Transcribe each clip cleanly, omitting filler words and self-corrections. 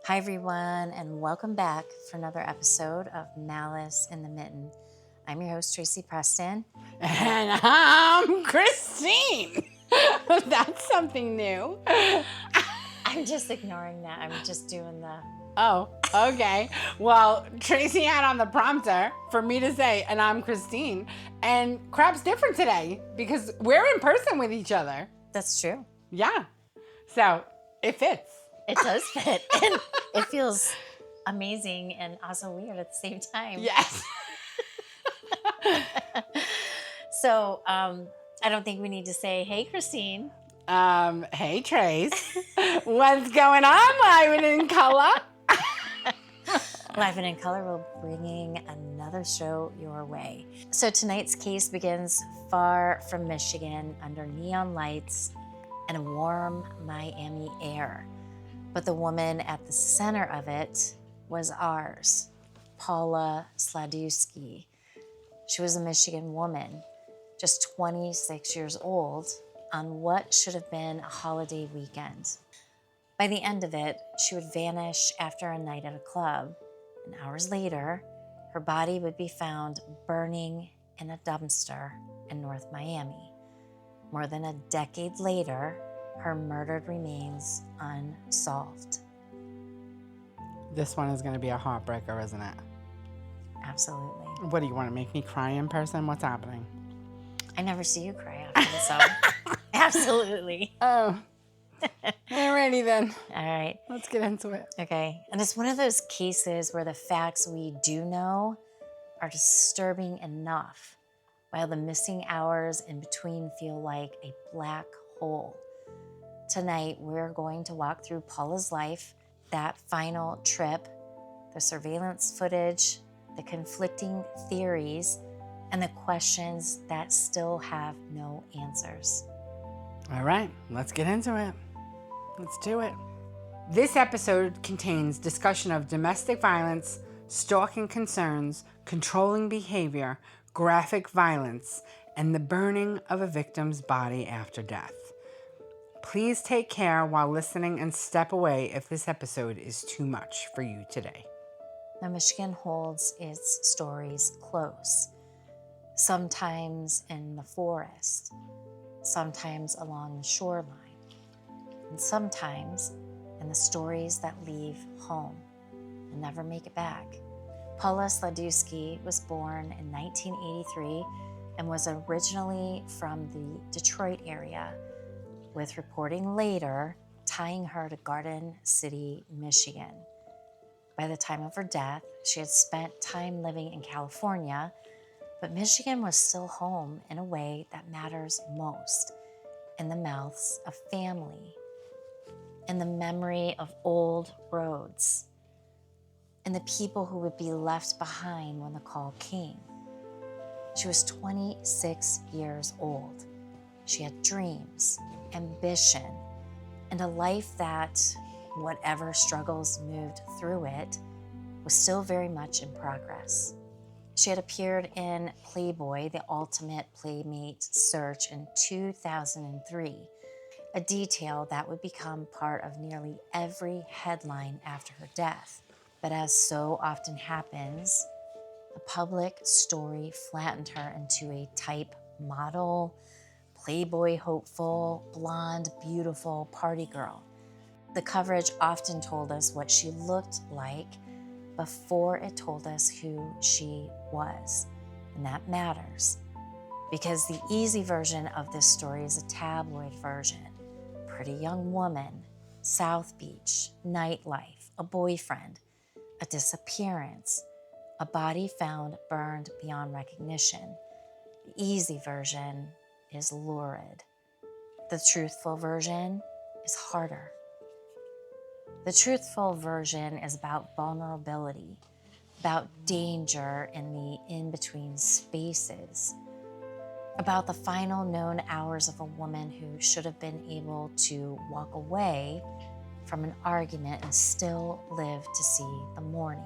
Hi, everyone, and welcome back for another episode of Malice in the Mitten. I'm your host, Tracy Preston. And I'm Christine. That's something new. I'm just ignoring that. I'm just doing the... Oh, okay. Well, Tracy had on the prompter for me to say, and I'm Christine. And crap's different today because we're in person with each other. That's true. Yeah. So it fits. It does fit. And it feels amazing and also weird at the same time. Yes. So I don't think we need to say, hey, Christine. Hey, Trace. What's going on, Live and in Color? Live and in Color will be bringing another show your way. So tonight's case begins far from Michigan under neon lights and a warm Miami air. But the woman at the center of it was ours, Paula Sladewski. She was a Michigan woman, just 26 years old, on what should have been a holiday weekend. By the end of it, she would vanish after a night at a club, and hours later, her body would be found burning in a dumpster in North Miami. More than a decade later, her murdered remains unsolved. This one is going to be a heartbreaker, isn't it? Absolutely. What do you want to make me cry in person? What's happening? I never see you cry often, so absolutely. Oh, alrighty then. All right. Let's get into it. Okay. And it's one of those cases where the facts we do know are disturbing enough, while the missing hours in between feel like a black hole. Tonight, we're going to walk through Paula's life, that final trip, the surveillance footage, the conflicting theories, and the questions that still have no answers. All right, let's get into it. Let's do it. This episode contains discussion of domestic violence, stalking concerns, controlling behavior, graphic violence, and the burning of a victim's body after death. Please take care while listening and step away if this episode is too much for you today. Now, Michigan holds its stories close, sometimes in the forest, sometimes along the shoreline, and sometimes in the stories that leave home and never make it back. Paula Sladewski was born in 1983 and was originally from the Detroit area, with reporting later tying her to Garden City, Michigan. By the time of her death, she had spent time living in California, but Michigan was still home in a way that matters most, in the mouths of family, in the memory of old roads, in the people who would be left behind when the call came. She was 26 years old. She had dreams, ambition, and a life that, whatever struggles moved through it, was still very much in progress. She had appeared in Playboy, the ultimate playmate search, in 2003, a detail that would become part of nearly every headline after her death. But as so often happens, the public story flattened her into a type model, Playboy hopeful, blonde, beautiful party girl. The coverage often told us what she looked like before it told us who she was. And that matters, because the easy version of this story is a tabloid version. Pretty young woman, South Beach, nightlife, a boyfriend, a disappearance, a body found burned beyond recognition. The easy version is lurid. The truthful version is harder. The truthful version is about vulnerability, about danger in the in-between spaces, about the final known hours of a woman who should have been able to walk away from an argument and still live to see the morning.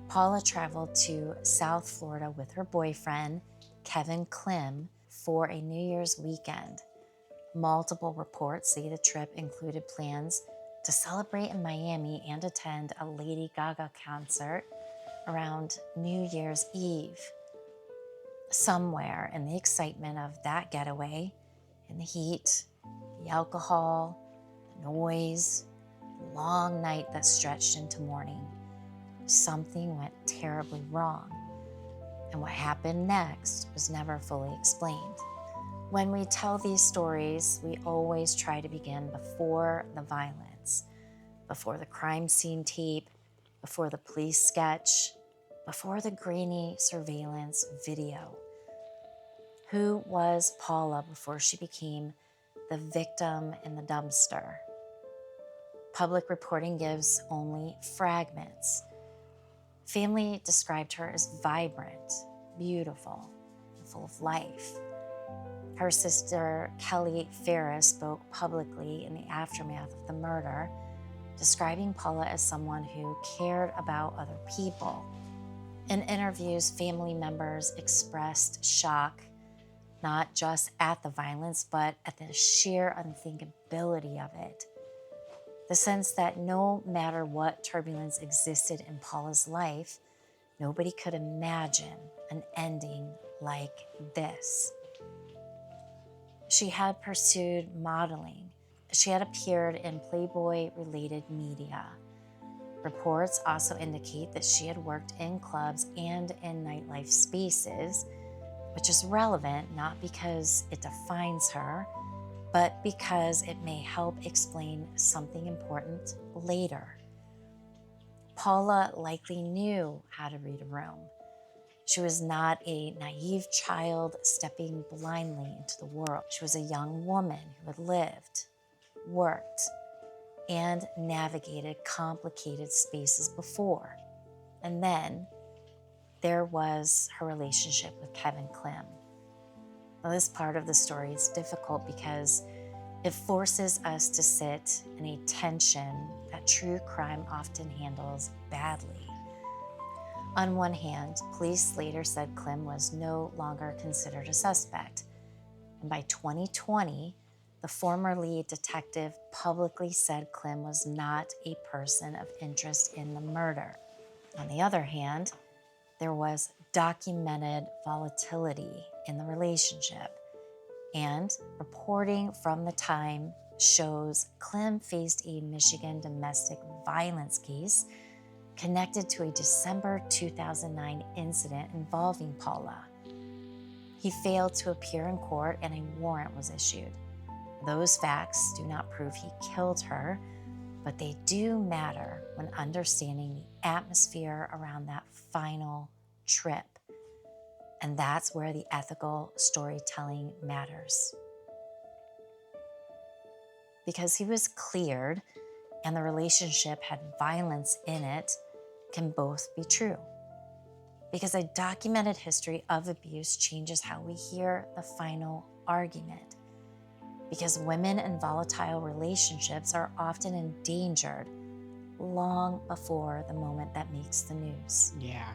Paula traveled to South Florida with her boyfriend, Kevin Klym, for a New Year's weekend. Multiple reports say the trip included plans to celebrate in Miami and attend a Lady Gaga concert around New Year's Eve. Somewhere in the excitement of that getaway, in the heat, the alcohol, the noise, the long night that stretched into morning, something went terribly wrong. And what happened next was never fully explained. When we tell these stories, we always try to begin before the violence, before the crime scene tape, before the police sketch, before the grainy surveillance video. Who was Paula before she became the victim in the dumpster? Public reporting gives only fragments. Family described her as vibrant, beautiful, and full of life. Her sister, Kelly Ferris, spoke publicly in the aftermath of the murder, describing Paula as someone who cared about other people. In interviews, family members expressed shock, not just at the violence, but at the sheer unthinkability of it. The sense that no matter what turbulence existed in Paula's life, nobody could imagine an ending like this. She had pursued modeling. She had appeared in Playboy-related media. Reports also indicate that she had worked in clubs and in nightlife spaces, which is relevant not because it defines her, but because it may help explain something important later. Paula likely knew how to read a room. She was not a naive child stepping blindly into the world. She was a young woman who had lived, worked, and navigated complicated spaces before. And then there was her relationship with Kevin Klym. Now, this part of the story is difficult because it forces us to sit in a tension that true crime often handles badly. On one hand, police later said Klym was no longer considered a suspect. And by 2020, the former lead detective publicly said Klym was not a person of interest in the murder. On the other hand, there was documented volatility in the relationship. And reporting from the time shows Klym faced a Michigan domestic violence case connected to a December 2009 incident involving Paula. He failed to appear in court and a warrant was issued. Those facts do not prove he killed her, but they do matter when understanding the atmosphere around that final trip. And that's where the ethical storytelling matters. Because he was cleared and the relationship had violence in it, can both be true. Because a documented history of abuse changes how we hear the final argument. Because women in volatile relationships are often endangered long before the moment that makes the news. Yeah.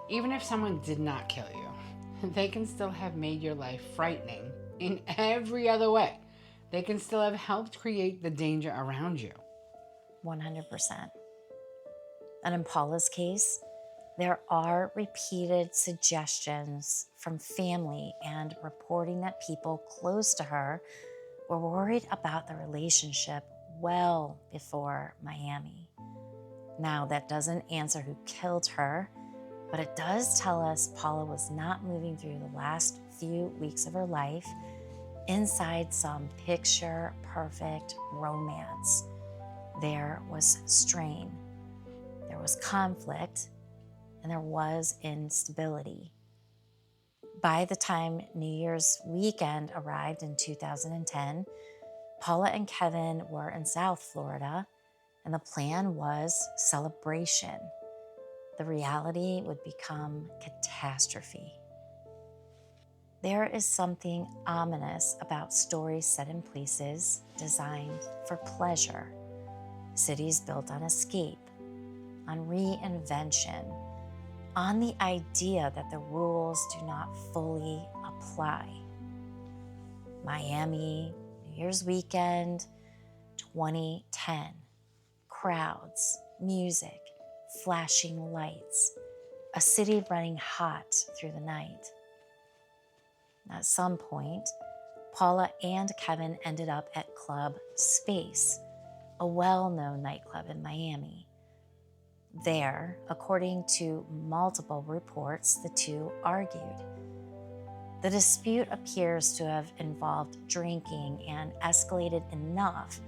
Even if someone did not kill you, they can still have made your life frightening in every other way. They can still have helped create the danger around you. 100%. And in Paula's case, there are repeated suggestions from family and reporting that people close to her were worried about the relationship well before Miami. Now, that doesn't answer who killed her, but it does tell us Paula was not moving through the last few weeks of her life inside some picture-perfect romance. There was strain, there was conflict, and there was instability. By the time New Year's weekend arrived in 2010, Paula and Kevin were in South Florida, and the plan was celebration. The reality would become catastrophe. There is something ominous about stories set in places designed for pleasure. Cities built on escape, on reinvention, on the idea that the rules do not fully apply. Miami, New Year's weekend, 2010. Crowds, music, flashing lights, a city running hot through the night. At some point, Paula and Kevin ended up at Club Space, a well-known nightclub in Miami. There, according to multiple reports, the two argued. The dispute appears to have involved drinking and escalated enough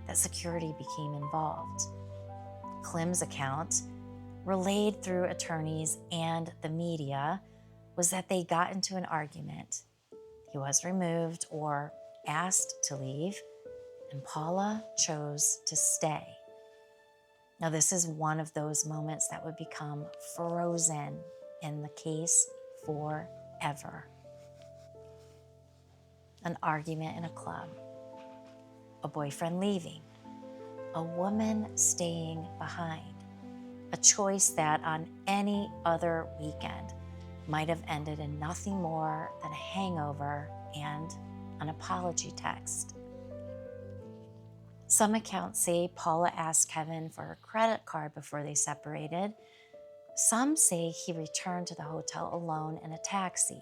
that security became involved. Klym's account, relayed through attorneys and the media, was that they got into an argument. He was removed or asked to leave, and Paula chose to stay. Now, this is one of those moments that would become frozen in the case forever. An argument in a club, a boyfriend leaving, a woman staying behind, a choice that on any other weekend might have ended in nothing more than a hangover and an apology text. Some accounts say Paula asked Kevin for her credit card before they separated. Some say he returned to the hotel alone in a taxi.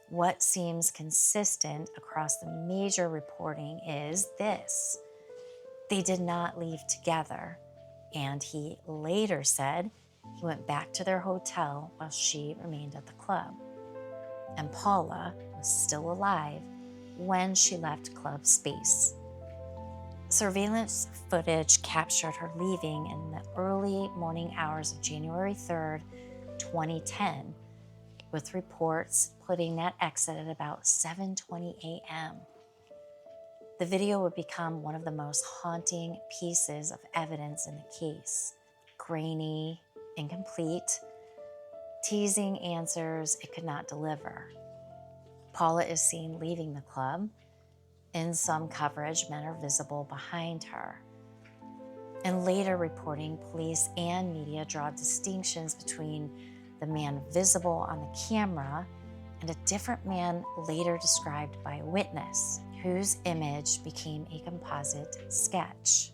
What seems consistent across the major reporting is this: they did not leave together, and he later said he went back to their hotel while she remained at the club. And Paula was still alive when she left Club Space. Surveillance footage captured her leaving in the early morning hours of January 3rd, 2010, with reports putting that exit at about 7:20 a.m. The video would become one of the most haunting pieces of evidence in the case. Grainy, incomplete, teasing answers it could not deliver. Paula is seen leaving the club. In some coverage, men are visible behind her. In later reporting, police and media draw distinctions between the man visible on the camera and a different man later described by a witness, whose image became a composite sketch.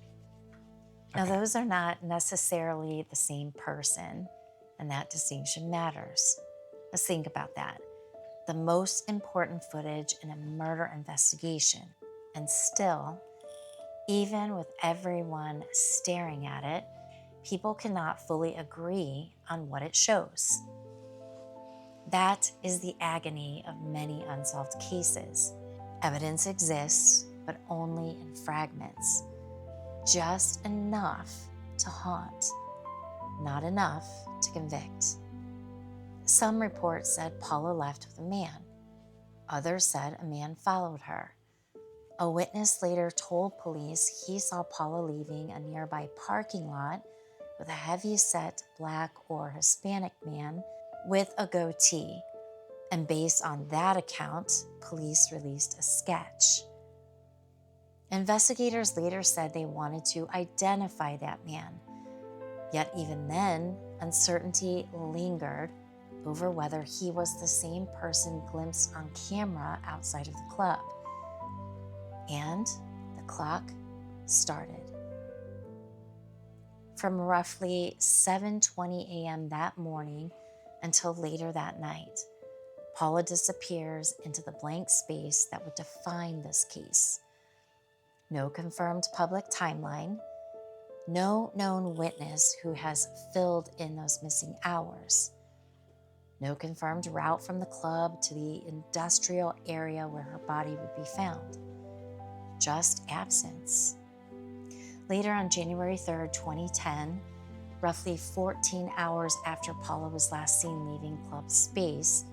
Now, those are not necessarily the same person, and that distinction matters. Let's think about that. The most important footage in a murder investigation, and still, even with everyone staring at it, people cannot fully agree on what it shows. That is the agony of many unsolved cases. Evidence exists, but only in fragments. Just enough to haunt, not enough to convict. Some reports said Paula left with a man. Others said a man followed her. A witness later told police he saw Paula leaving a nearby parking lot with a heavy-set Black or Hispanic man with a goatee. And based on that account, police released a sketch. Investigators later said they wanted to identify that man. Yet even then, uncertainty lingered over whether he was the same person glimpsed on camera outside of the club. And the clock started. From roughly 7:20 a.m. that morning until later that night, Paula disappears into the blank space that would define this case. No confirmed public timeline, no known witness who has filled in those missing hours, no confirmed route from the club to the industrial area where her body would be found, just absence. Later on January 3rd, 2010, roughly 14 hours after Paula was last seen leaving Club Space,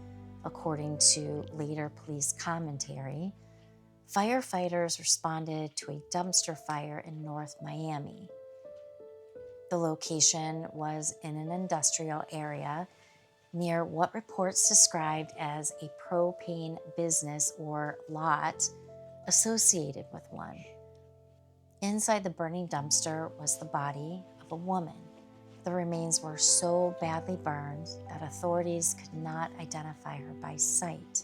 according to later police commentary, firefighters responded to a dumpster fire in North Miami. The location was in an industrial area near what reports described as a propane business or lot associated with one. Inside the burning dumpster was the body of a woman. The remains were so badly burned that authorities could not identify her by sight.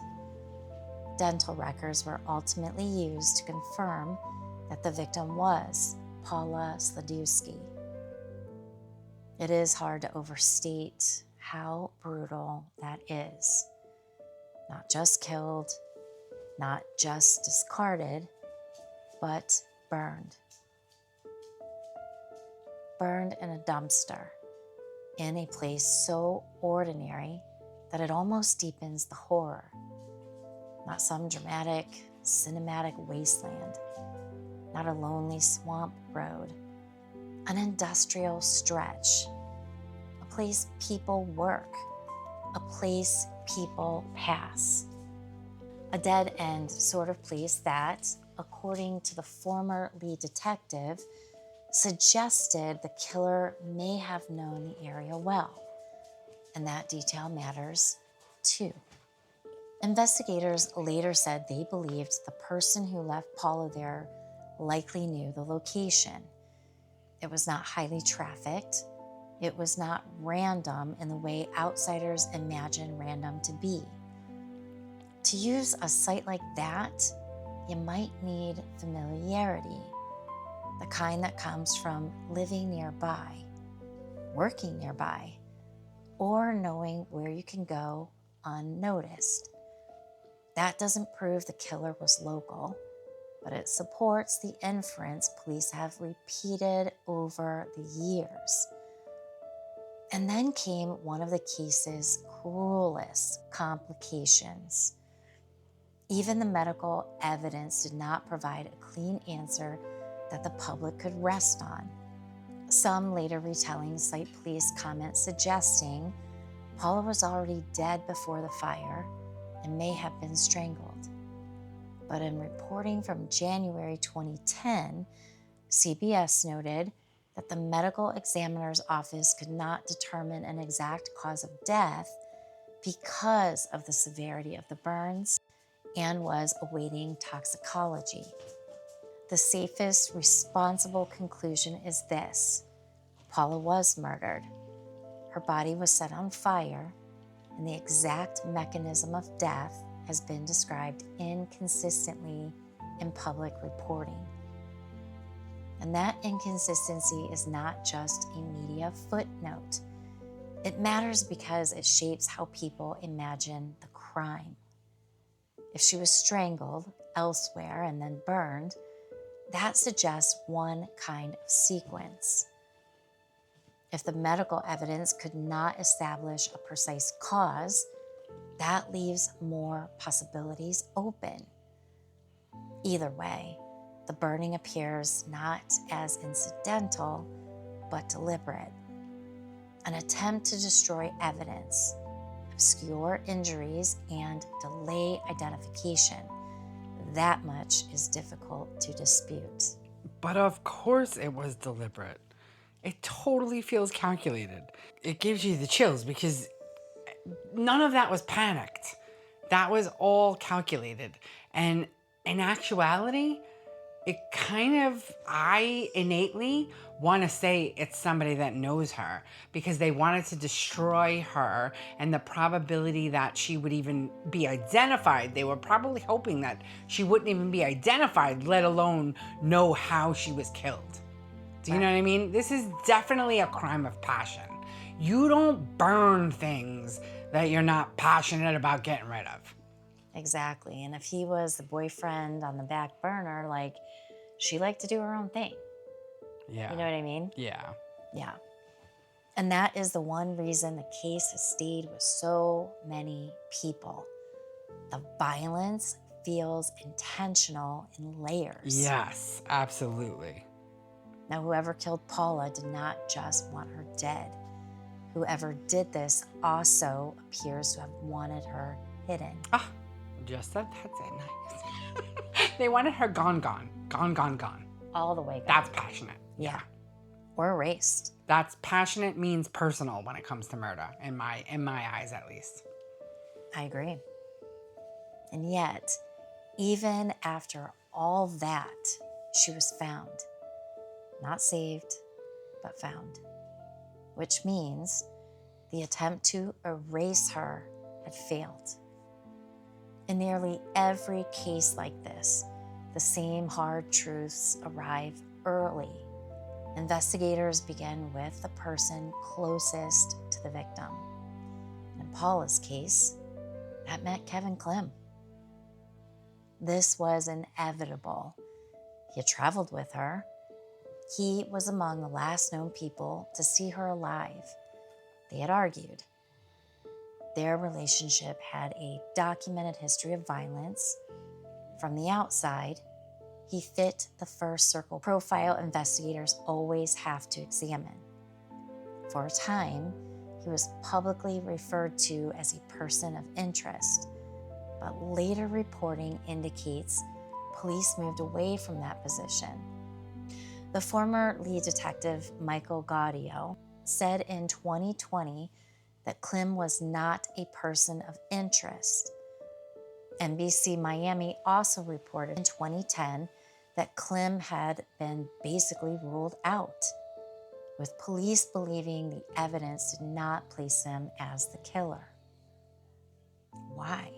Dental records were ultimately used to confirm that the victim was Paula Sladewski. It is hard to overstate how brutal that is. Not just killed, not just discarded, but burned. Burned in a dumpster, in a place so ordinary that it almost deepens the horror. Not some dramatic, cinematic wasteland, not a lonely swamp road, an industrial stretch, a place people work, a place people pass, a dead-end sort of place that, according to the former lead detective, suggested the killer may have known the area well, and that detail matters too. Investigators later said they believed the person who left Paula there likely knew the location. It was not highly trafficked. It was not random in the way outsiders imagine random to be. To use a site like that, you might need familiarity, the kind that comes from living nearby, working nearby, or knowing where you can go unnoticed. That doesn't prove the killer was local, but it supports the inference police have repeated over the years. And then came one of the case's cruelest complications. Even the medical evidence did not provide a clean answer that the public could rest on. Some later retellings cite police comments suggesting Paula was already dead before the fire and may have been strangled. But in reporting from January 2010, CBS noted that the medical examiner's office could not determine an exact cause of death because of the severity of the burns and was awaiting toxicology. The safest, responsible conclusion is this: Paula was murdered. Her body was set on fire, and the exact mechanism of death has been described inconsistently in public reporting. And that inconsistency is not just a media footnote. It matters because it shapes how people imagine the crime. If she was strangled elsewhere and then burned, that suggests one kind of sequence. If the medical evidence could not establish a precise cause, that leaves more possibilities open. Either way, the burning appears not as incidental, but deliberate. An attempt to destroy evidence, obscure injuries, and delay identification. That much is difficult to dispute. But of course it was deliberate. It totally feels calculated. It gives you the chills because none of that was panicked. That was all calculated. And in actuality, I innately want to say it's somebody that knows her because they wanted to destroy her, and the probability that she would even be identified, they were probably hoping that she wouldn't even be identified, let alone know how she was killed. Do you know what I mean? This is definitely a crime of passion. You don't burn things that you're not passionate about getting rid of. Exactly. And if he was the boyfriend on the back burner, like, she liked to do her own thing. Yeah. You know what I mean? Yeah. Yeah. And that is the one reason the case has stayed with so many people. The violence feels intentional in layers. Yes, absolutely. Now, whoever killed Paula did not just want her dead. Whoever did this also appears to have wanted her hidden. Ah, just said that's it. Nice. They wanted her gone. All the way gone. That's passionate. Yeah. Or erased. That's passionate means personal when it comes to murder, in my eyes at least. I agree. And yet, even after all that, she was found. Not saved, but found. Which means the attempt to erase her had failed. In nearly every case like this, the same hard truths arrive early Investigators began with the person closest to the victim. In Paula's case, that meant Kevin Klym. This was inevitable. He had traveled with her. He was among the last known people to see her alive. They had argued. Their relationship had a documented history of violence. From the outside, he fit the first circle profile investigators always have to examine. For a time, he was publicly referred to as a person of interest, but later reporting indicates police moved away from that position. The former lead detective, Michael Gaudio, said in 2020 that Klym was not a person of interest. NBC Miami also reported in 2010 that Klym had been basically ruled out, with police believing the evidence did not place him as the killer. Why?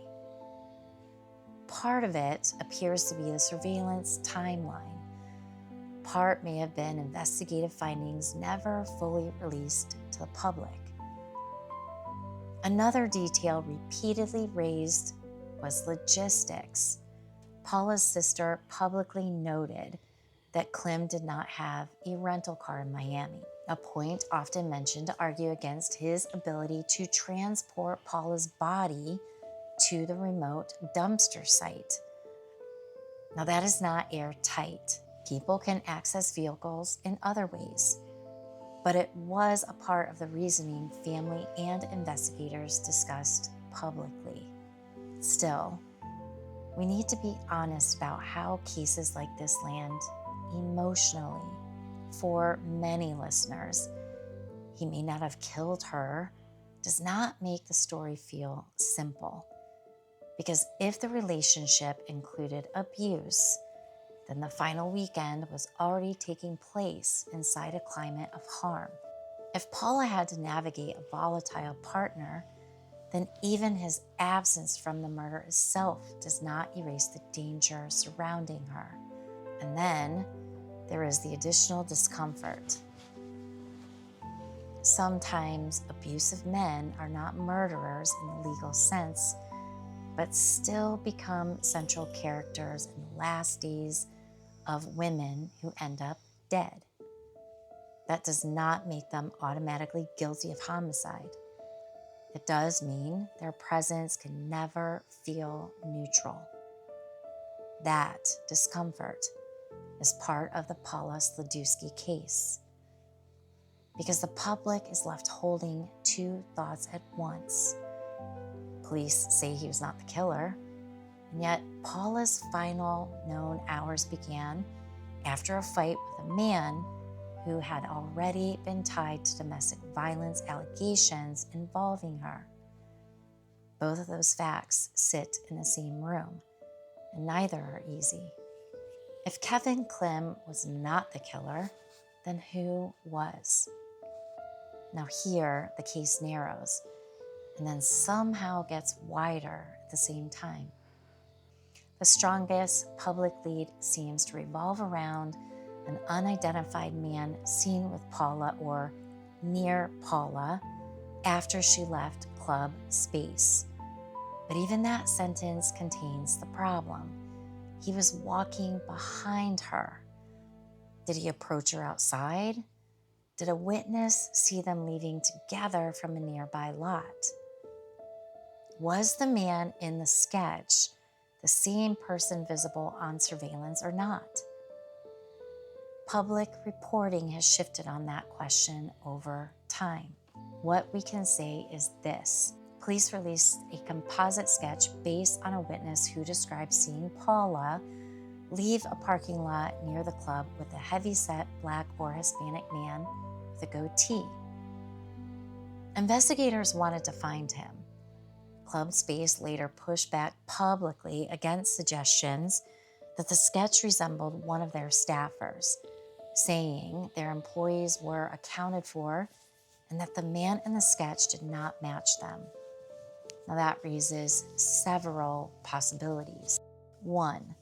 Part of it appears to be the surveillance timeline. Part may have been investigative findings never fully released to the public. Another detail repeatedly raised was logistics. Paula's sister publicly noted that Klym did not have a rental car in Miami, a point often mentioned to argue against his ability to transport Paula's body to the remote dumpster site. Now, that is not airtight. People can access vehicles in other ways, but it was a part of the reasoning family and investigators discussed publicly. Still, we need to be honest about how cases like this land emotionally. For many listeners, he may not have killed her, does not make the story feel simple. Because if the relationship included abuse, then the final weekend was already taking place inside a climate of harm. If Paula had to navigate a volatile partner, then even his absence from the murder itself does not erase the danger surrounding her. And then there is the additional discomfort. Sometimes abusive men are not murderers in the legal sense, but still become central characters in the last days of women who end up dead. That does not make them automatically guilty of homicide. It does mean their presence can never feel neutral. That discomfort is part of the Paula Sladewski case, because the public is left holding two thoughts at once. Police say he was not the killer, and yet Paula's final known hours began after a fight with a man who had already been tied to domestic violence allegations involving her. Both of those facts sit in the same room, and neither are easy. If Kevin Klym was not the killer, then who was? Now here, the case narrows, and then somehow gets wider at the same time. The strongest public lead seems to revolve around an unidentified man seen with Paula or near Paula after she left club space. But even that sentence contains the problem. He was walking behind her. Did he approach her outside? Did a witness see them leaving together from a nearby lot? Was the man in the sketch the same person visible on surveillance or not? Public reporting has shifted on that question over time. What we can say is this. Police released a composite sketch based on a witness who described seeing Paula leave a parking lot near the club with a heavy-set Black or Hispanic man with a goatee. Investigators wanted to find him. Club Space later pushed back publicly against suggestions that the sketch resembled one of their staffers, saying their employees were accounted for and that the man in the sketch did not match them. Now that raises several possibilities. One,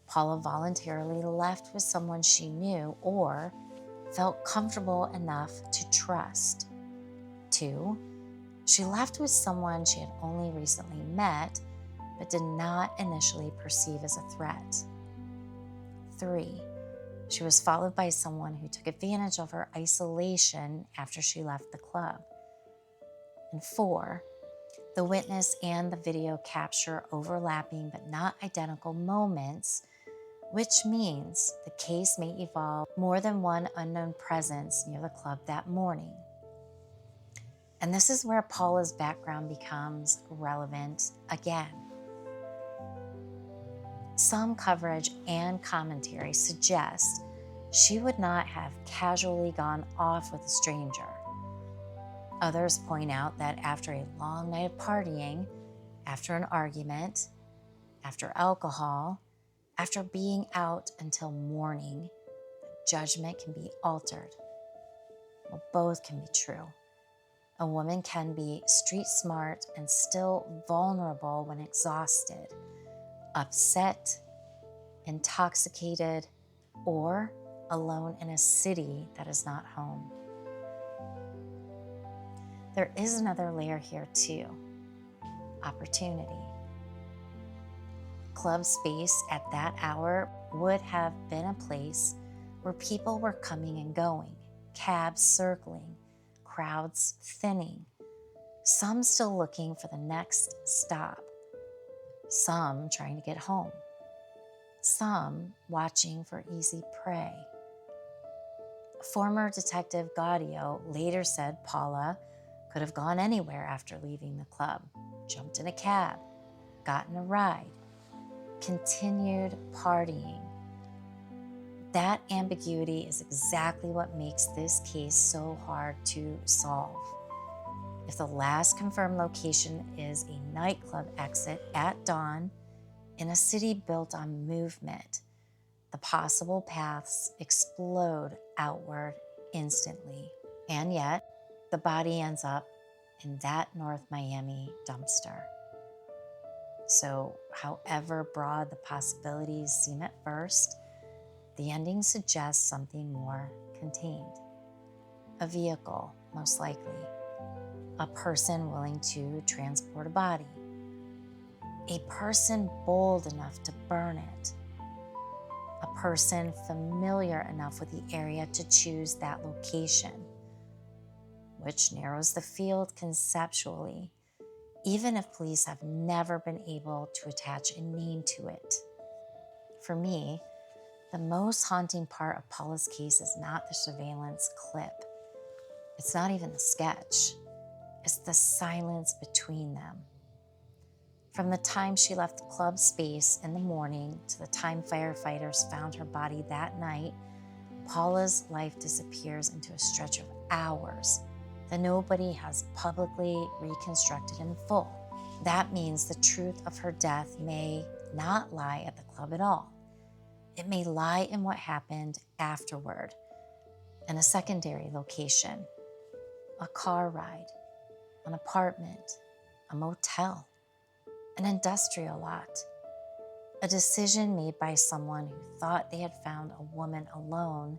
Paula voluntarily left with someone she knew, or felt comfortable enough to trust. 2, she left with someone she had only recently met but did not initially perceive as a threat. 3, she was followed by someone who took advantage of her isolation after she left the club. And 4, the witness and the video capture overlapping but not identical moments, which means the case may involve more than one unknown presence near the club that morning. And this is where Paula's background becomes relevant again. Some coverage and commentary suggest she would not have casually gone off with a stranger. Others point out that after a long night of partying, after an argument, after alcohol, after being out until morning, judgment can be altered. Well, both can be true. A woman can be street smart and still vulnerable when exhausted, upset, intoxicated, or alone in a city that is not home. There is another layer here too: opportunity. Club space at that hour would have been a place where people were coming and going, cabs circling, crowds thinning, some still looking for the next stop, some trying to get home, some watching for easy prey. Former Detective Gaudio later said Paula could have gone anywhere after leaving the club, jumped in a cab, gotten a ride, continued partying. That ambiguity is exactly what makes this case so hard to solve. If the last confirmed location is a nightclub exit at dawn in a city built on movement, the possible paths explode outward instantly. And yet, the body ends up in that North Miami dumpster. So, however broad the possibilities seem at first, the ending suggests something more contained. A vehicle, most likely. A person willing to transport a body. A person bold enough to burn it. A person familiar enough with the area to choose that location, which narrows the field conceptually, even if police have never been able to attach a name to it. For me, the most haunting part of Paula's case is not the surveillance clip. It's not even the sketch. It's the silence between them. From the time she left the club space in the morning to the time firefighters found her body that night, Paula's life disappears into a stretch of hours that nobody has publicly reconstructed in full. That means the truth of her death may not lie at the club at all. It may lie in what happened afterward, in a secondary location, a car ride, an apartment, a motel, an industrial lot, a decision made by someone who thought they had found a woman alone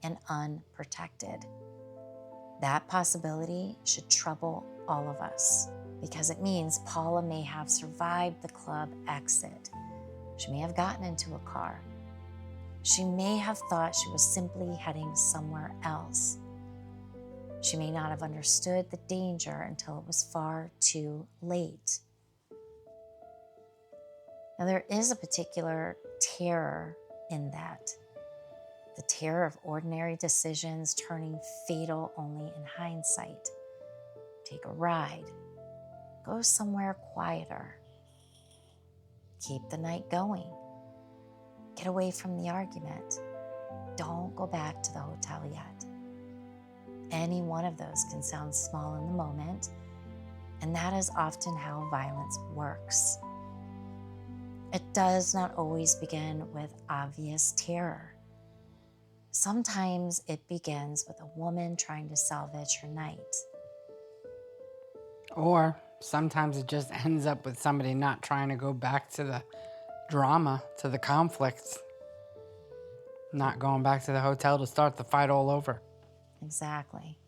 and unprotected. That possibility should trouble all of us because it means Paula may have survived the club exit. She may have gotten into a car. She may have thought she was simply heading somewhere else. She may not have understood the danger until it was far too late. Now, there is a particular terror in that. The terror of ordinary decisions turning fatal only in hindsight. Take a ride. Go somewhere quieter. Keep the night going. Get away from the argument. Don't go back to the hotel yet. Any one of those can sound small in the moment, and that is often how violence works. It does not always begin with obvious terror. Sometimes it begins with a woman trying to salvage her night. Or sometimes it just ends up with somebody not trying to go back to the drama, to the conflict. Not going back to the hotel to start the fight all over. Exactly.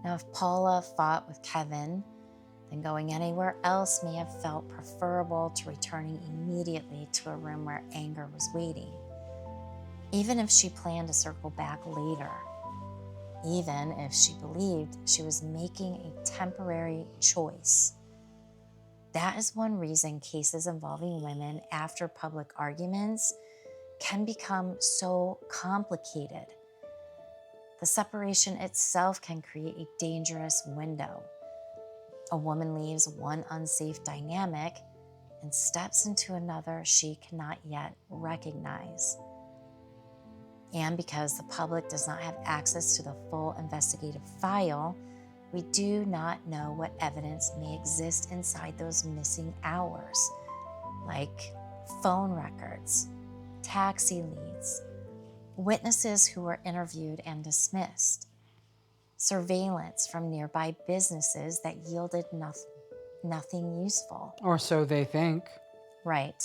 Now, if Paula fought with Kevin, then going anywhere else may have felt preferable to returning immediately to a room where anger was waiting. Even if she planned to circle back later, even if she believed she was making a temporary choice. That is one reason cases involving women after public arguments can become so complicated. The separation itself can create a dangerous window. A woman leaves one unsafe dynamic and steps into another she cannot yet recognize. And because the public does not have access to the full investigative file, we do not know what evidence may exist inside those missing hours, like phone records, taxi leads, witnesses who were interviewed and dismissed, surveillance from nearby businesses that yielded nothing useful. Or so they think. Right.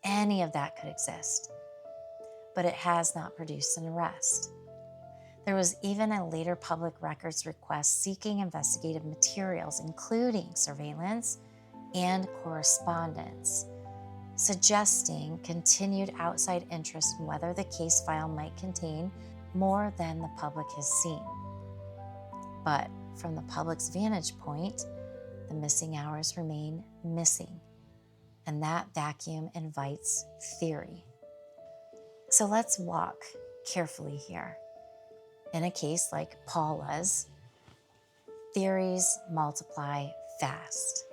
Any of that could exist, but it has not produced an arrest. There was even a later public records request seeking investigative materials, including surveillance and correspondence, suggesting continued outside interest in whether the case file might contain more than the public has seen. But from the public's vantage point, the missing hours remain missing, and that vacuum invites theory. So let's walk carefully here. In a case like Paula's, theories multiply fast.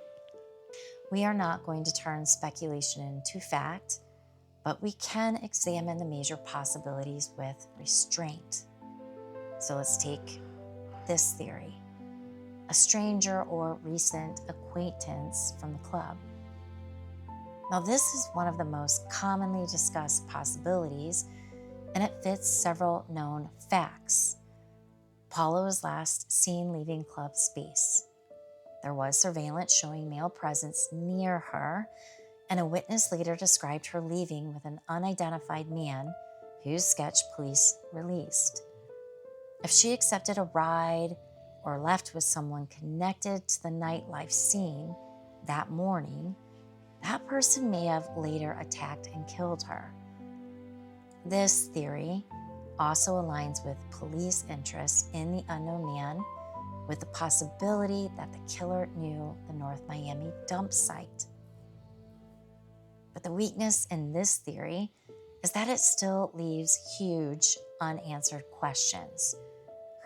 We are not going to turn speculation into fact, but we can examine the major possibilities with restraint. So let's take this theory. A stranger or recent acquaintance from the club. Now, this is one of the most commonly discussed possibilities, and it fits several known facts. Paula was last seen leaving club space. There was surveillance showing male presence near her, and a witness later described her leaving with an unidentified man whose sketch police released. If she accepted a ride or left with someone connected to the nightlife scene that morning, that person may have later attacked and killed her. This theory also aligns with police interest in the unknown man, with the possibility that the killer knew the North Miami dump site. But the weakness in this theory is that it still leaves huge unanswered questions.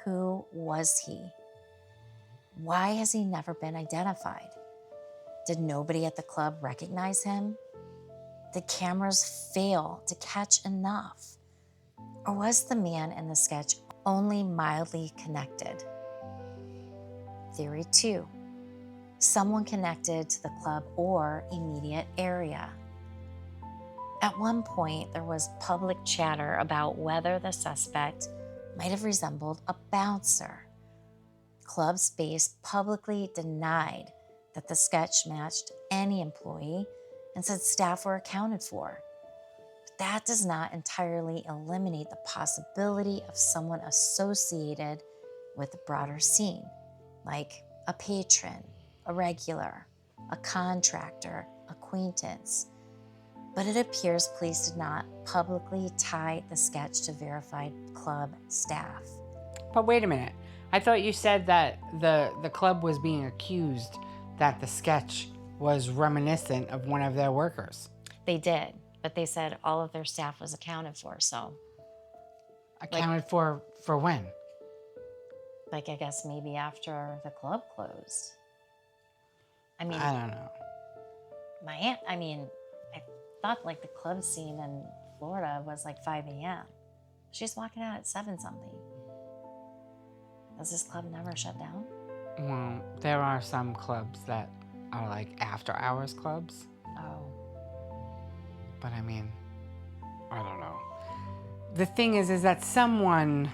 Who was he? Why has he never been identified? Did nobody at the club recognize him? Did cameras fail to catch enough? Or was the man in the sketch only mildly connected? Theory 2, someone connected to the club or immediate area. At one point, there was public chatter about whether the suspect might have resembled a bouncer. Club Space publicly denied that the sketch matched any employee and said staff were accounted for. But that does not entirely eliminate the possibility of someone associated with the broader scene, like a patron, a regular, a contractor, acquaintance. But it appears police did not publicly tie the sketch to verified club staff. But wait a minute. I thought you said that the club was being accused that the sketch was reminiscent of one of their workers. They did, but they said all of their staff was accounted for, so. Accounted for when? I guess maybe after the club closed. I don't know. My aunt, I thought the club scene in Florida was 5 a.m. She's walking out at 7 something. Does this club never shut down? Well, there are some clubs that are after hours clubs. Oh. But I don't know. The thing is that someone,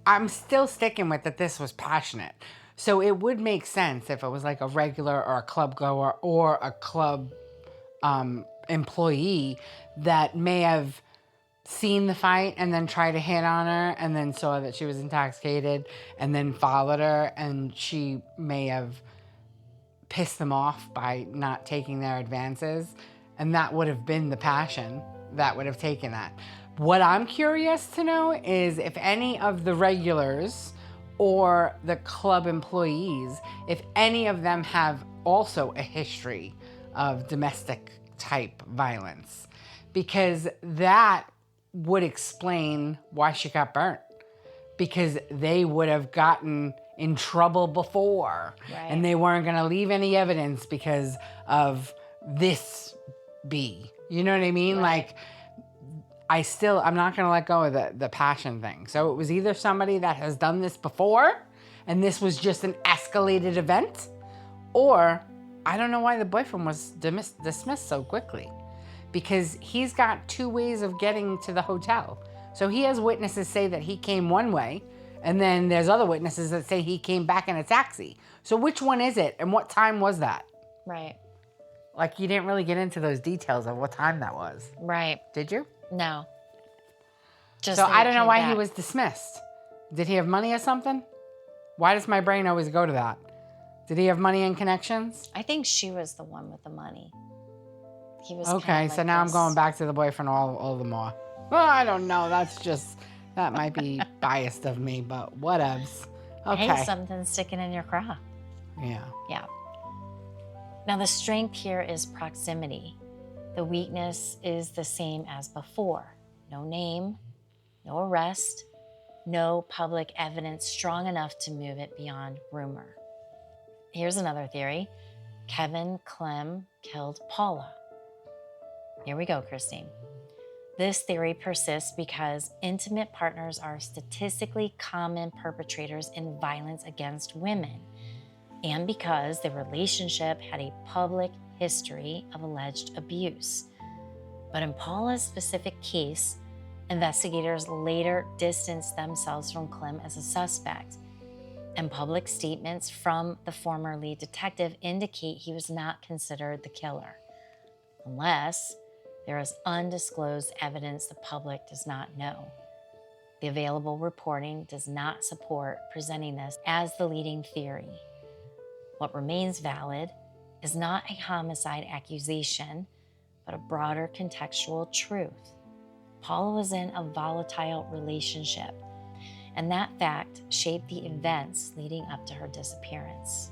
I'm still sticking with that this was passionate. So it would make sense if it was a regular or a club goer or a club employee that may have seen the fight and then tried to hit on her and then saw that she was intoxicated and then followed her, and she may have pissed them off by not taking their advances, and that would have been the passion that would have taken that. What I'm curious to know is if any of the regulars or the club employees, if any of them have also a history of domestic type violence, because that would explain why she got burnt, because they would have gotten in trouble before, right, and they weren't going to leave any evidence because of this you know what I mean? Right. Like, I'm not going to let go of the passion thing. So it was either somebody that has done this before and this was just an escalated event, or I don't know why the boyfriend was dismissed so quickly, because he's got 2 ways of getting to the hotel. So he has witnesses say that he came one way, and then there's other witnesses that say he came back in a taxi. So which one is it, and what time was that? Right. Like, you didn't really get into those details of what time that was. Right. Did you? No. Just so that I don't know why back. he was dismissed. Did he have money or something? Why does my brain always go to that? Did he have money and connections? I think she was the one with the money. He was okay. kind of So like now this. I'm going back to the boyfriend all the more. Well, I don't know. That might be biased of me, but whatevs. Okay. Hey, something's sticking in your craw. Yeah. Yeah. Now the strength here is proximity. The weakness is the same as before. No name, no arrest, no public evidence strong enough to move it beyond rumor. Here's another theory. Kevin Klym killed Paula. Here we go, Christine. This theory persists because intimate partners are statistically common perpetrators in violence against women, and because the relationship had a public history of alleged abuse. But in Paula's specific case, investigators later distanced themselves from Klym as a suspect, and public statements from the former lead detective indicate he was not considered the killer, unless there is undisclosed evidence the public does not know. The available reporting does not support presenting this as the leading theory. What remains valid is not a homicide accusation, but a broader contextual truth. Paula was in a volatile relationship, and that fact shaped the events leading up to her disappearance.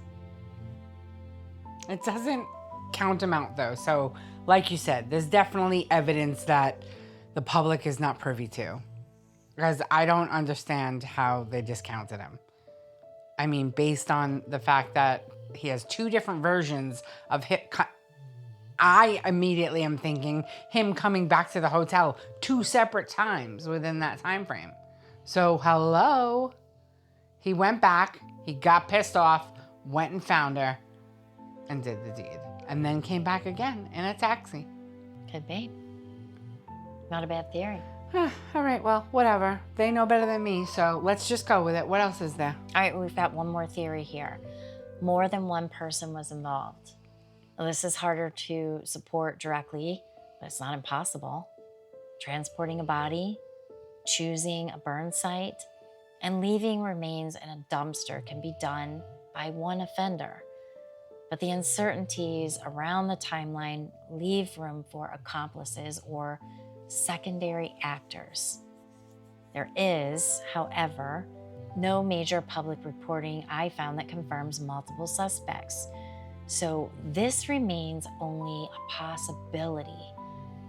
It doesn't count him out, though. So, like you said, there's definitely evidence that the public is not privy to, because I don't understand how they discounted him. I mean, based on the fact that he has 2 different versions of him. I immediately am thinking him coming back to the hotel 2 separate times within that time frame. So, hello. He went back, he got pissed off, went and found her, and did the deed. And then came back again in a taxi. Could be. Not a bad theory. All right, well, whatever. They know better than me, so let's just go with it. What else is there? All right, we've got one more theory here. More than one person was involved. Now, this is harder to support directly, but it's not impossible. Transporting a body, choosing a burn site, and leaving remains in a dumpster can be done by one offender. But the uncertainties around the timeline leave room for accomplices or secondary actors. There is, however, no major public reporting I found that confirms multiple suspects. So this remains only a possibility,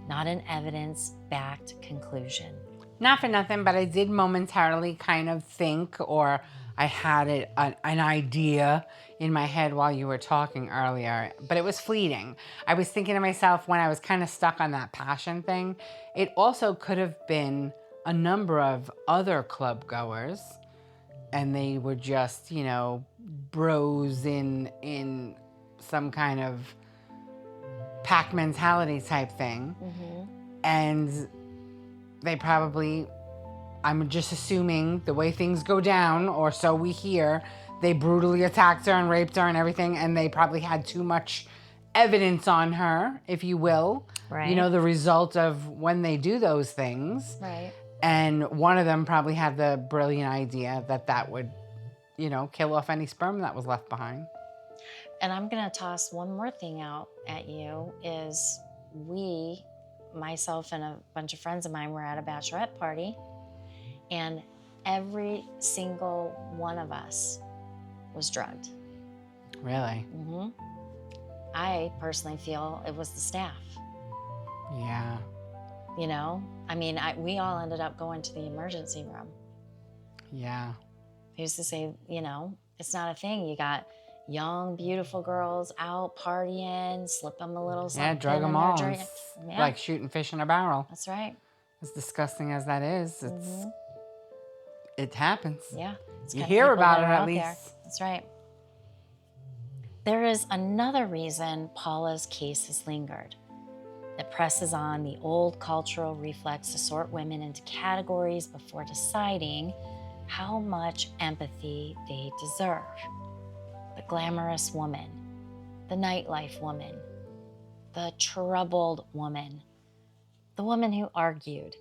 not an evidence-backed conclusion. Not for nothing, but I did momentarily kind of think, or I had an idea in my head while you were talking earlier, but it was fleeting. I was thinking to myself when I was kind of stuck on that passion thing, it also could have been a number of other club goers, and they were just, you know, bros in some kind of pack mentality type thing. Mm-hmm. And they probably, I'm just assuming the way things go down, or so we hear, they brutally attacked her and raped her and everything, and they probably had too much evidence on her, if you will. Right. You know, the result of when they do those things. Right. And one of them probably had the brilliant idea that would, you know, kill off any sperm that was left behind. And I'm going to toss one more thing out at you is myself and a bunch of friends of mine were at a bachelorette party, and every single one of us was drugged. Really? Mm-hmm. I personally feel it was the staff. Yeah. You know, I mean, we all ended up going to the emergency room. Yeah. I used to say, you know, it's not a thing. You got young, beautiful girls out partying, slip them a little something. Yeah, drug them in all. their drink. It's Yeah. like shooting fish in a barrel. That's right. As disgusting as that is, it happens. Yeah. It's You kind of hear people about that it are at out least. there. That's right. There is another reason Paula's case has lingered. It presses on the old cultural reflex to sort women into categories before deciding how much empathy they deserve. The glamorous woman, the nightlife woman, the troubled woman, the woman who argued,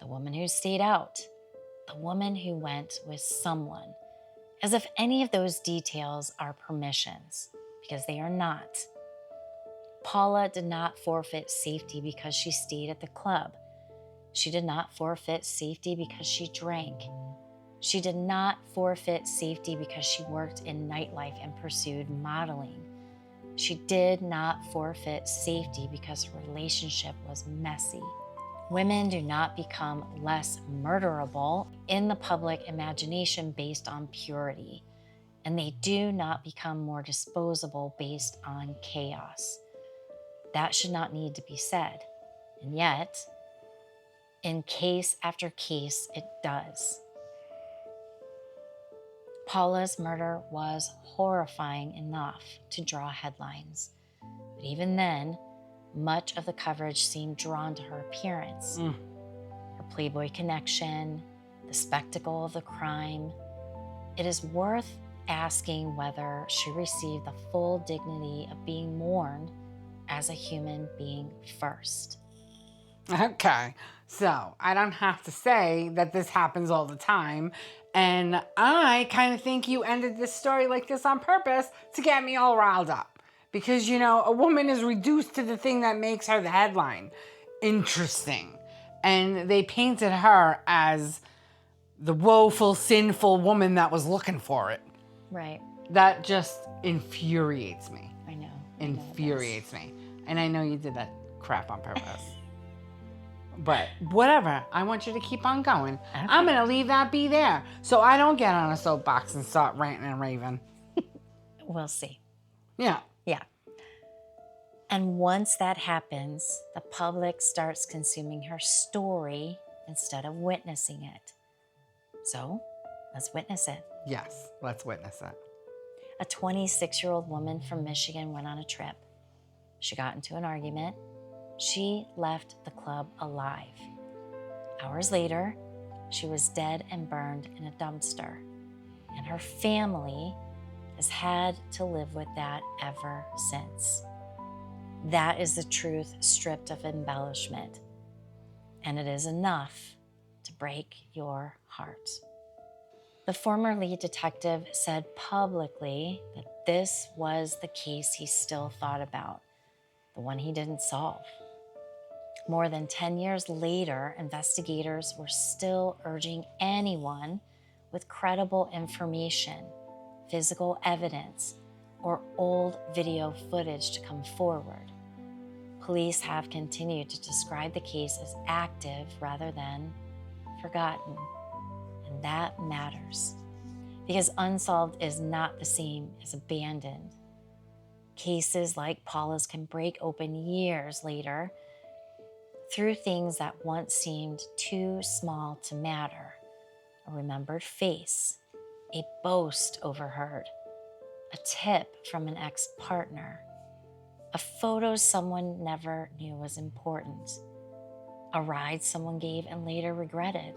the woman who stayed out, the woman who went with someone, as if any of those details are permissions, because they are not. Paula did not forfeit safety because she stayed at the club. She did not forfeit safety because she drank. She did not forfeit safety because she worked in nightlife and pursued modeling. She did not forfeit safety because her relationship was messy. Women do not become less murderable in the public imagination based on purity, and they do not become more disposable based on chaos. That should not need to be said. And yet, in case after case, it does. Paula's murder was horrifying enough to draw headlines. But even then, much of the coverage seemed drawn to her appearance. Her Playboy connection, the spectacle of the crime. It is worth asking whether she received the full dignity of being mourned as a human being first. Okay, so I don't have to say that this happens all the time, and I kind of think you ended this story like this on purpose to get me all riled up. Because, you know, a woman is reduced to the thing that makes her the headline. Interesting. And they painted her as the woeful, sinful woman that was looking for it. Right. That just infuriates me. I know. Infuriates me. And I know you did that crap on purpose. But whatever. I want you to keep on going. Okay. I'm going to leave that be there so I don't get on a soapbox and start ranting and raving. We'll see. Yeah. Yeah. And once that happens, the public starts consuming her story instead of witnessing it. So let's witness it. Yes, let's witness it. A 26-year-old woman from Michigan went on a trip. She got into an argument. She left the club alive. Hours later, she was dead and burned in a dumpster. And her family has had to live with that ever since. That is the truth stripped of embellishment. And it is enough to break your heart. The former lead detective said publicly that this was the case he still thought about, the one he didn't solve. More than 10 years later, investigators were still urging anyone with credible information, physical evidence, or old video footage to come forward. Police have continued to describe the case as active rather than forgotten. And that matters, because unsolved is not the same as abandoned. Cases like Paula's can break open years later through things that once seemed too small to matter. A remembered face, a boast overheard, a tip from an ex-partner, a photo someone never knew was important, a ride someone gave and later regretted,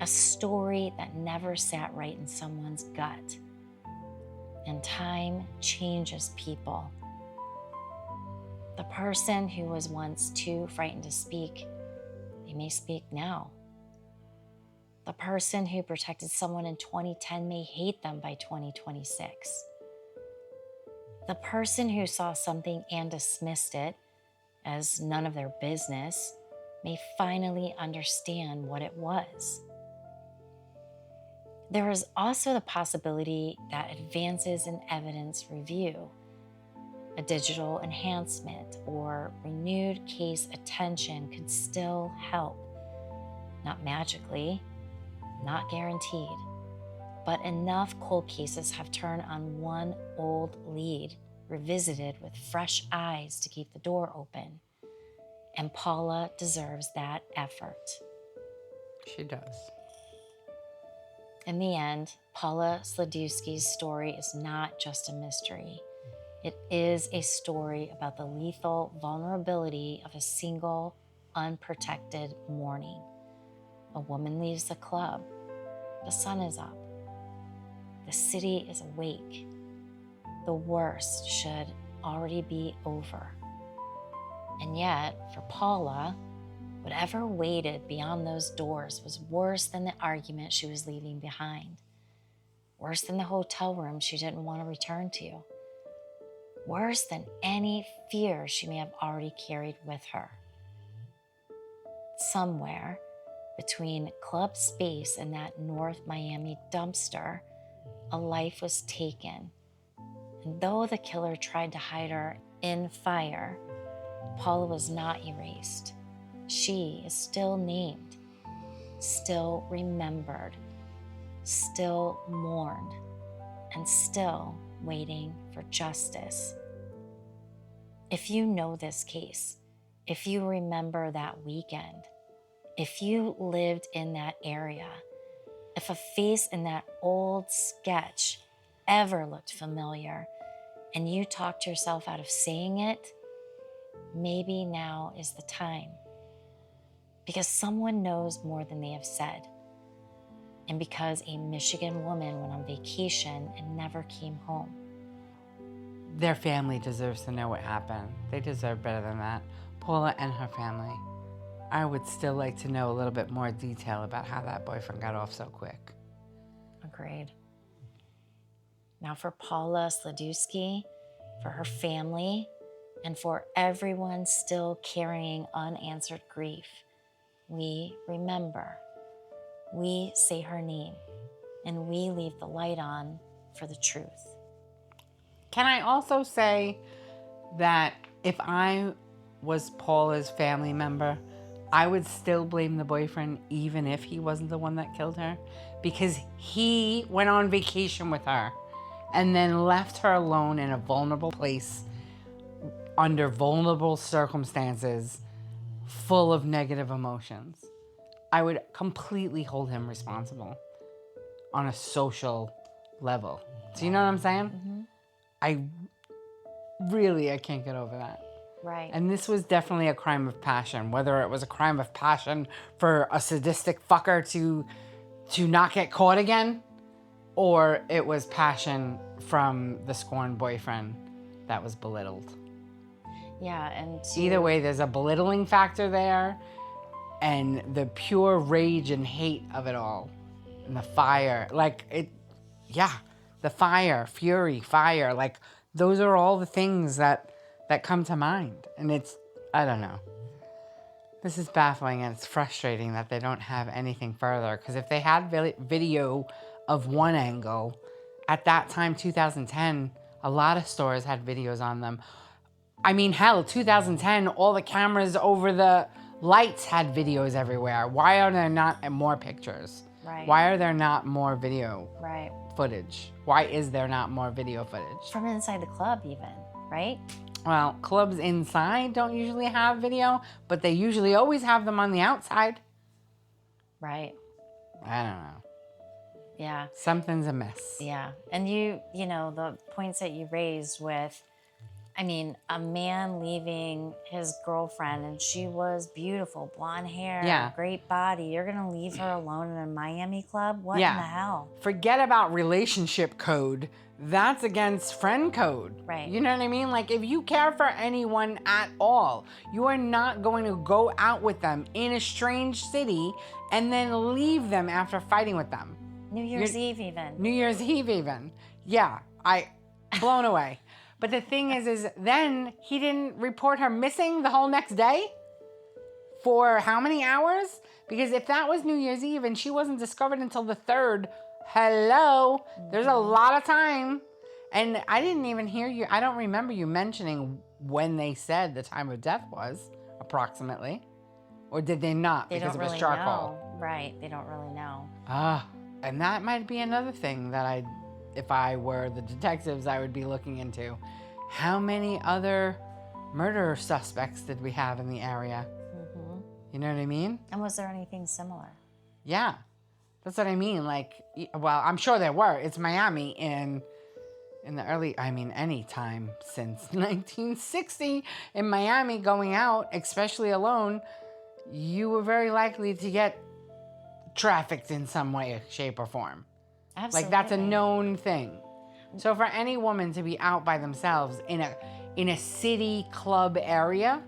a story that never sat right in someone's gut. And time changes people. The person who was once too frightened to speak, they may speak now. The person who protected someone in 2010 may hate them by 2026. The person who saw something and dismissed it as none of their business may finally understand what it was. There is also the possibility that advances in evidence review, a digital enhancement, or renewed case attention could still help. Not magically, not guaranteed, but enough cold cases have turned on one old lead, revisited with fresh eyes to keep the door open. And Paula deserves that effort. She does. In the end, Paula Sladewski's story is not just a mystery. It is a story about the lethal vulnerability of a single, unprotected morning. A woman leaves the club. The sun is up. The city is awake. The worst should already be over. And yet, for Paula, whatever waited beyond those doors was worse than the argument she was leaving behind. Worse than the hotel room she didn't want to return to. Worse than any fear she may have already carried with her. Somewhere between club space and that North Miami dumpster, a life was taken. And though the killer tried to hide her in fire, Paula was not erased. She is still named, still remembered, still mourned, and still waiting for justice. If you know this case, if you remember that weekend, if you lived in that area, if a face in that old sketch ever looked familiar and you talked yourself out of saying it, maybe now is the time. Because someone knows more than they have said. And because a Michigan woman went on vacation and never came home. Their family deserves to know what happened. They deserve better than that. Paula and her family. I would still like to know a little bit more detail about how that boyfriend got off so quick. Agreed. Now for Paula Sladewski, for her family, and for everyone still carrying unanswered grief, we remember. We say her name, and we leave the light on for the truth. Can I also say that if I was Paula's family member, I would still blame the boyfriend even if he wasn't the one that killed her, because he went on vacation with her and then left her alone in a vulnerable place under vulnerable circumstances full of negative emotions. I would completely hold him responsible on a social level. Do you know what I'm saying? Mm-hmm. I can't get over that. Right. And this was definitely a crime of passion. Whether it was a crime of passion for a sadistic fucker to not get caught again, or it was passion from the scorned boyfriend that was belittled. Yeah, and either way, there's a belittling factor there, and the pure rage and hate of it all, and the fire, the fire, fury, fire, like those are all the things that come to mind. And I don't know. This is baffling, and it's frustrating that they don't have anything further, because if they had video of one angle, at that time, 2010, a lot of stores had videos on them. I mean, hell, 2010, all the cameras over the lights had videos everywhere. Why are there not more pictures? Right. Why are there not more video right. footage? Why is there not more video footage? From inside the club even, right? Well, clubs inside don't usually have video, but they usually always have them on the outside. Right. I don't know. Yeah. Something's amiss. Yeah. And you know, the points that you raised with I mean, a man leaving his girlfriend, and she was beautiful, blonde hair, Yeah. great body. You're going to leave her alone in a Miami club? What in the hell? Forget about relationship code. That's against friend code. Right. You know what I mean? Like, if you care for anyone at all, you are not going to go out with them in a strange city and then leave them after fighting with them. New Year's Eve even. New Year's Eve even. Yeah, blown away. But the thing is then he didn't report her missing the whole next day? For how many hours? Because if that was New Year's Eve and she wasn't discovered until the 3rd, hello, there's a lot of time. And I didn't even hear you. I don't remember you mentioning when they said the time of death was, approximately. Or did they not? They because don't it was really charcoal. know. Right, they don't really know. And that might be another thing that if I were the detectives, I would be looking into. How many other murder suspects did we have in the area? Mm-hmm. You know what I mean? And was there anything similar? Yeah, that's what I mean. Like, well, I'm sure there were. It's Miami in the early, any time since 1960 in Miami going out, especially alone, you were very likely to get trafficked in some way, shape, or form. Absolutely. Like, that's a known thing. So for any woman to be out by themselves in a city club area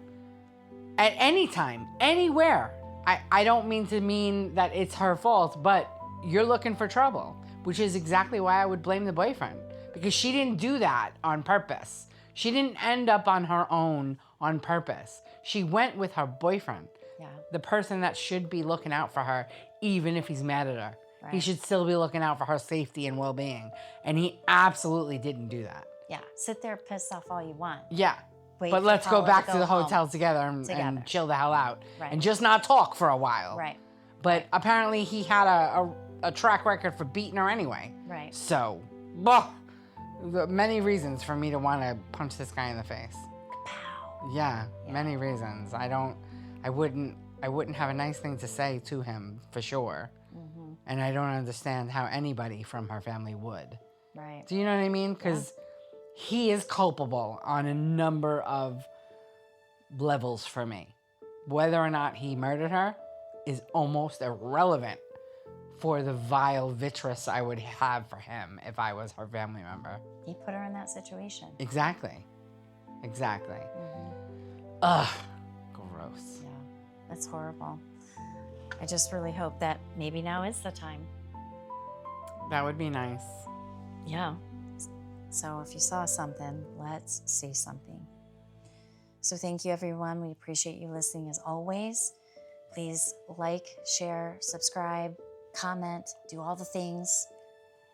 at any time, anywhere, I don't mean that it's her fault, but you're looking for trouble, which is exactly why I would blame the boyfriend, because she didn't do that on purpose. She didn't end up on her own on purpose. She went with her boyfriend, the person that should be looking out for her, even if he's mad at her. Right. He should still be looking out for her safety and well-being. And he absolutely didn't do that. Yeah, sit there pissed off all you want. Yeah, but let's go back to the hotel together and chill the hell out. Right. And just not talk for a while. Right. But apparently he had a track record for beating her anyway. Right. So, many reasons for me to want to punch this guy in the face. Pow. Yeah, many reasons. I wouldn't have a nice thing to say to him, for sure. Mm-hmm. And I don't understand how anybody from her family would. Right. Do you know what I mean? Because he is culpable on a number of levels for me. Whether or not he murdered her is almost irrelevant for the vile vitriol I would have for him if I was her family member. He put her in that situation. Exactly. Mm-hmm. Ugh. Gross. Yeah, that's horrible. I just really hope that maybe now is the time. That would be nice. Yeah. So if you saw something, let's say something. So thank you, everyone. We appreciate you listening as always. Please like, share, subscribe, comment, do all the things.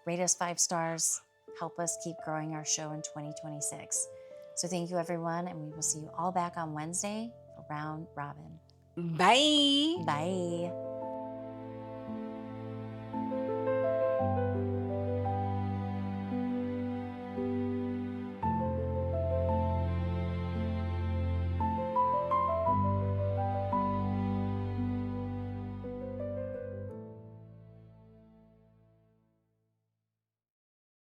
Rate us 5 stars. Help us keep growing our show in 2026. So thank you, everyone, and we will see you all back on Wednesday for Round Robin. Bye. Bye.